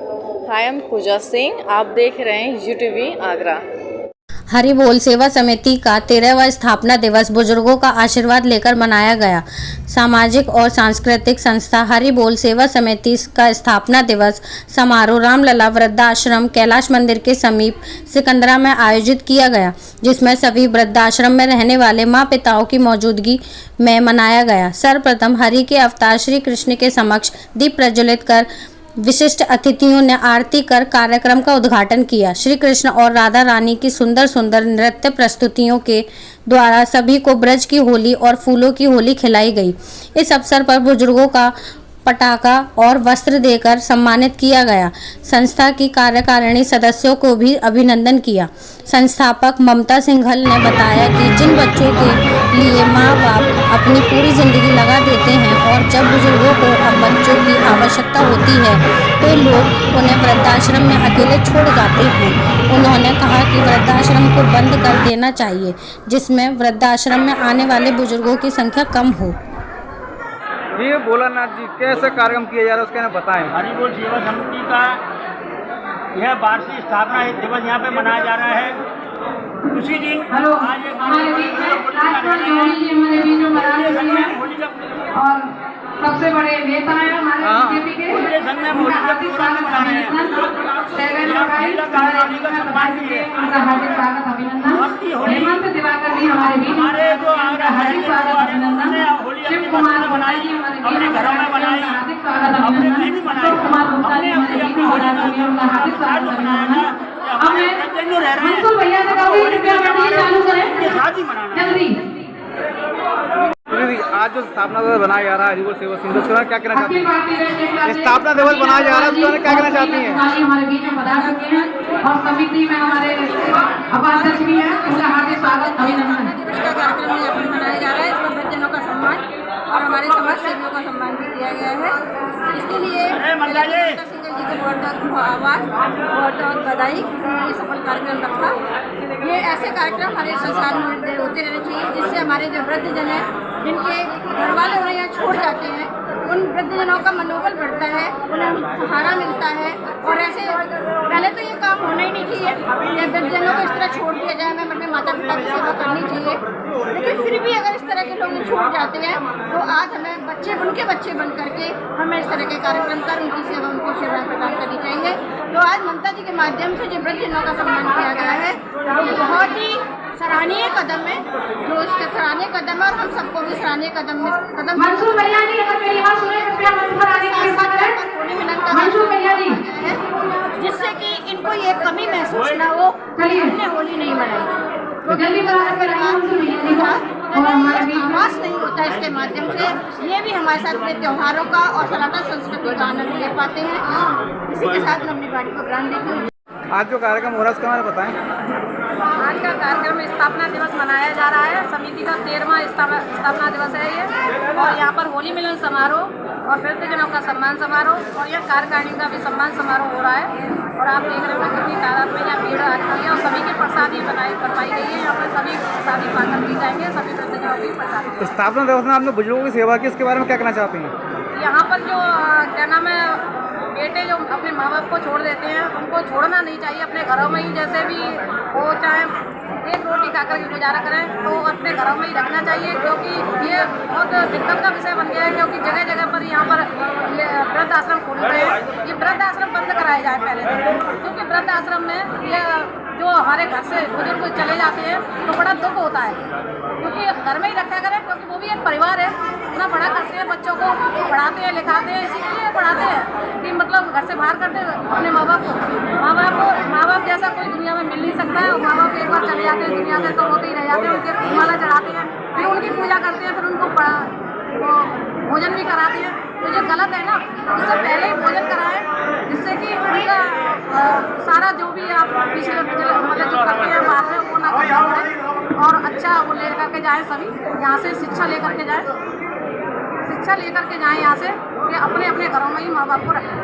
I am पूजा सिंह, आप देख रहे हैं यूटीवी आगरा। हरि बोल सेवा समिति का 13वां स्थापना दिवस बुजुर्गों का आशीर्वाद लेकर मनाया गया। सामाजिक और सांस्कृतिक संस्था हरि बोल सेवा समिति का स्थापना दिवस समारोह रामलला वृद्धाश्रम कैलाश मंदिर के समीप सिकंदरा में आयोजित किया गया, जिसमें सभी वृद्धाश्रम में रहने वाले माँ पिताओं की मौजूदगी में मनाया गया। सर्वप्रथम हरि के अवतार श्री कृष्ण के समक्ष दीप प्रज्वलित कर विशिष्ट अतिथियों ने आरती कर कार्यक्रम का उद्घाटन किया। श्री कृष्ण और राधा रानी की सुंदर सुंदर नृत्य प्रस्तुतियों के द्वारा सभी को ब्रज की होली और फूलों की होली खिलाई गई। इस अवसर पर बुजुर्गों का पटाखा और वस्त्र देकर सम्मानित किया गया। संस्था की कार्यकारिणी सदस्यों को भी अभिनंदन किया। संस्थापक ममता सिंघल ने बताया कि जिन बच्चों के लिए माँ बाप अपनी पूरी जिंदगी लगा देते हैं और जब बुजुर्गों को अब बच्चों की आवश्यकता होती है तो लोग उन्हें वृद्धाश्रम में अकेले छोड़ जाते हैं। उन्होंने कहा कि वृद्धाश्रम को बंद कर देना चाहिए, जिसमें वृद्धाश्रम में आने वाले बुजुर्गों की संख्या कम हो। ये भोलानाथ जी कैसे कार्यक्रम किया जा रहा है उसके ना बताएं। हरि बोल सेवा समिति का यह वार्षिक स्थापना दिवस यहाँ पे मनाया जा रहा है। उसी दिन आज और सबसे बड़े नेता हैं हमारे बीजेपी के उनके संग में होली का प्रोग्राम मना रहे हैं। उनका हार्दिक स्वागत अभिनंदन। हेमंत दिवाकर जी हमारे बीच हमारे जो हार्दिक स्वागत अभिनंदन। शिव कुमार बनाई अपने घरों में बनाई, हार्दिक स्वागत अपने अभिनंदन। कहीं भी बनाई, कुमार गुप्ता जी हमारे बीच में उनका हार्दिक स्वागत अभिनंदन। अब मंसूर भैया से कहूँगी कृपया बैठिए, चालू करें साथ ही मनाना जल्दी। आज जो स्थापना दिवस बनाया जा रहा है हरि बोल सेवा समिति उसके बारे में क्या कहना चाहती हैं? स्थापना दिवस बनाया जा रहा है उसके बारे में क्या कहना चाहती हैं? हमारे बीच में पधार चुके हैं और समिति में हमारे उपाध्यक्ष भी हैं, उनका हार्दिक स्वागत अभिनंदन। का कार्यक्रम यहाँ पर मनाया जा रहा है। इसमें वृद्धजनों का सम्मान और हमारे समाज सेवियों का सम्मान भी किया गया है। इसके लिए सिंगल जी को बहुत आभार, बहुत बधाई। ये सफल कार्यक्रम रखा। ये ऐसे कार्यक्रम हमारे संसार में होते रहने चाहिए, जिससे हमारे जो वृद्धजन हैं, जिनके घर वाले उन्हें यहाँ छोड़ जाते हैं, उन वृद्धजनों का मनोबल बढ़ता है, उन्हें सहारा मिलता है। और ऐसे पहले तो ये काम होना ही नहीं चाहिए, वृद्धजनों को इस तरह छोड़ दिया जाए। हमें अपने माता पिता की सेवा करनी चाहिए, लेकिन फिर भी अगर इस तरह के लोग छोड़ जाते हैं तो आज हमें बच्चे उनके बच्चे बन करके हमें इस तरह के कार्यक्रम कर उनकी सेवा उनको सेवा प्रदान करनी चाहिए। तो आज ममता जी के माध्यम से जो वृद्धजनों का सम्मान किया गया है वो बहुत ही सराहनीय कदम है, जो इसके सराहनीय कदम है और हम सबको भी सराहनीय कदम मंसूर भैया जी अगर मेरी बात सुने कृपया मंच पर आने की कृपा करें। होली मिलन का मंसूर भैया जी है, जिससे कि इनको ये कमी महसूस ना हो कि हमने होली नहीं मनाई। जल्दी आवास नहीं होता इसके माध्यम से, ये भी हमारे साथ अपने त्योहारों का और सनातन संस्कृति का आनंद ले पाते हैं। इसी के साथ मैं अपनी गाड़ी को ब्रांड देती हूँ। आज जो कार्यक्रम हो रहा है उसके बारे में बताएं। आज का कार्यक्रम स्थापना दिवस मनाया जा रहा है। समिति का 13वां स्थापना दिवस है ये, और यहाँ पर होली मिलन समारोह और वृद्धजनों का सम्मान समारोह और यह कार्यकारिणी का भी सम्मान समारोह हो रहा है। और आप देख रहे हो कितनी तादाद में यहाँ भीड़ आ चुकी है और सभी की प्रसादी बनवाई गई है। यहाँ पर सभी प्रसादी पाकर दी जाएंगे, सभी वृद्धजनों की प्रसादी। स्थापना दिवस में आपने बुजुर्गों की सेवा की, इसके बारे में क्या कहना चाहते हैं? यहाँ पर जो क्या नाम है, बेटे जो अपने माँ बाप को छोड़ देते हैं उनको छोड़ना नहीं चाहिए। अपने घरों में ही जैसे भी हो, चाहे एक रोटी खाकर के गुजारा करें तो अपने घरों में ही रखना चाहिए, क्योंकि ये बहुत दिक्कत का विषय बन गया है। क्योंकि जगह जगह पर यहाँ पर वृद्ध आश्रम खोल रहे हैं। ये वृद्ध आश्रम बंद कराए जाए पहले, क्योंकि वृद्ध आश्रम में ये जो हमारे घर से बुजुर्ग चले जाते हैं तो बड़ा दुख होता है, क्योंकि घर में ही रखा करें, क्योंकि वो भी एक परिवार है। इतना बड़ा करते हैं, बच्चों को पढ़ाते हैं लिखाते हैं, इसी के लिए पढ़ाते हैं कि मतलब घर से बाहर करते अपने माँ बाप को। माँ बाप जैसा कोई दुनिया में मिल नहीं सकता है। और माँ बाप एक बार चले जाते हैं दुनिया से तो होते ही रह जाते हैं। उनके माला चढ़ाते हैं, फिर उनकी पूजा करते हैं, फिर उनको भोजन भी कराते हैं। तो ये गलत है ना, इससे पहले ही भोजन कराएं, जिससे कि उनका सारा जो भी आप पिछले मतलब जो करते हैं बाद में वो ना करें और अच्छा वो लेकर के जाएँ। सभी यहाँ से शिक्षा लेकर के जाएँ यहाँ से कि अपने अपने घरों में ही माँ बाप को रखें।